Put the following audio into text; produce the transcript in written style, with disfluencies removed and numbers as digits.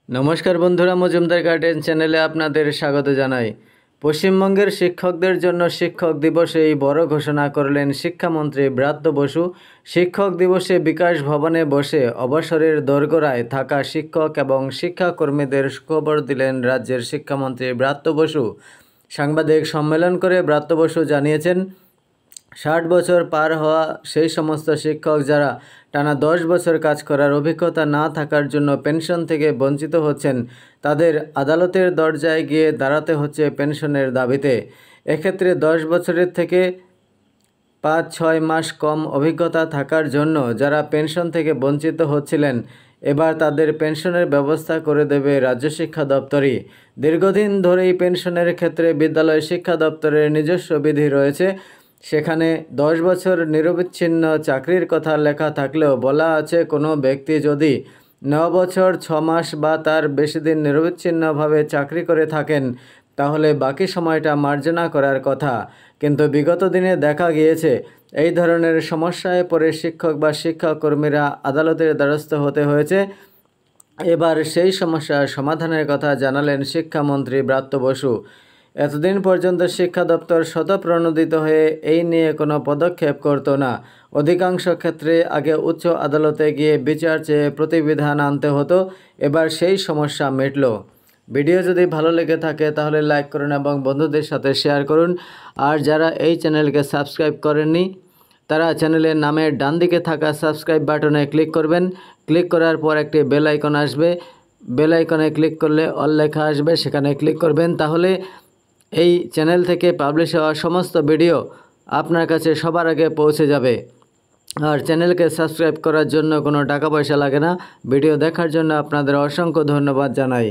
নমস্কার বন্ধুরা, মজুমদার গার্ডেন চ্যানেলে আপনাদের স্বাগত জানাই। পশ্চিমবঙ্গের শিক্ষকদের জন্য শিক্ষক দিবসে এই বড় ঘোষণা করলেন শিক্ষামন্ত্রী ব্রাত্য বসু। শিক্ষক দিবসে বিকাশ ভবনে বসে অবসরের দোরগোড়ায় থাকা শিক্ষক এবং শিক্ষাকর্মীদের সুখবর দিলেন রাজ্যের শিক্ষামন্ত্রী ব্রাত্য বসু। সাংবাদিক সম্মেলন করে ব্রাত্য বসু জানিয়েছেন, 60 বছর পার হওয়া সেই সমস্ত শিক্ষক যারা টানা 10 বছর কাজ করার অভিজ্ঞতা না থাকার জন্য পেনশন থেকে বঞ্চিত হচ্ছেন, তাদের আদালতের দরজায় গিয়ে দাঁড়াতে হচ্ছে পেনশনের দাবিতে। এক্ষেত্রে 10 বছরের থেকে 5-6 মাস কম অভিজ্ঞতা থাকার জন্য যারা পেনশন থেকে বঞ্চিত হচ্ছিলেন, এবার তাদের পেনশনের ব্যবস্থা করে দেবে রাজ্য শিক্ষা দপ্তরই। দীর্ঘদিন ধরেই পেনশনের ক্ষেত্রে বিদ্যালয় শিক্ষা দপ্তরের নিজস্ব বিধি রয়েছে। সেখানে 10 বছর নিরবিচ্ছিন্ন চাকরির কথা লেখা থাকলেও বলা আছে, কোনো ব্যক্তি যদি 9 বছর 6 মাস বা তার বেশি দিন নিরবিচ্ছিন্নভাবে চাকরি করে থাকেন, তাহলে বাকি সময়টা মার্জনা করার কথা। কিন্তু বিগত দিনে দেখা গিয়েছে এই ধরনের সমস্যায় পড়ে শিক্ষক বা শিক্ষাকর্মীরা আদালতের দ্বারস্থ হতে হয়েছে। এবার সেই সমস্যার সমাধানের কথা জানালেন শিক্ষামন্ত্রী ব্রাত্য বসু। এতদিন পর্যন্ত শিক্ষা দপ্তর স্বতঃপ্রণোদিত হয়ে এই নিয়ে কোনো পদক্ষেপ করতো না। অধিকাংশ ক্ষেত্রে আগে উচ্চ আদালতে গিয়ে বিচার চেয়ে প্রতিবিধান আনতে হতো। এবার সেই সমস্যা মিটল। ভিডিও যদি ভালো লেগে থাকে তাহলে লাইক করুন এবং বন্ধুদের সাথে শেয়ার করুন। আর যারা এই চ্যানেলকে সাবস্ক্রাইব করেননি, তারা চ্যানেলের নামের ডান দিকে থাকা সাবস্ক্রাইব বাটনে ক্লিক করবেন। ক্লিক করার পর একটি বেল আইকন আসবে। বেল আইকনে ক্লিক করলে অল লেখা আসবে, সেখানে ক্লিক করবেন। তাহলে এই চ্যানেল থেকে পাবলিশ হওয়া সমস্ত ভিডিও আপনার কাছে সবার আগে পৌঁছে যাবে। আর চ্যানেলকে সাবস্ক্রাইব করার জন্য কোনো টাকা পয়সা লাগে না। ভিডিও দেখার জন্য আপনাদের অসংখ্য ধন্যবাদ জানাই।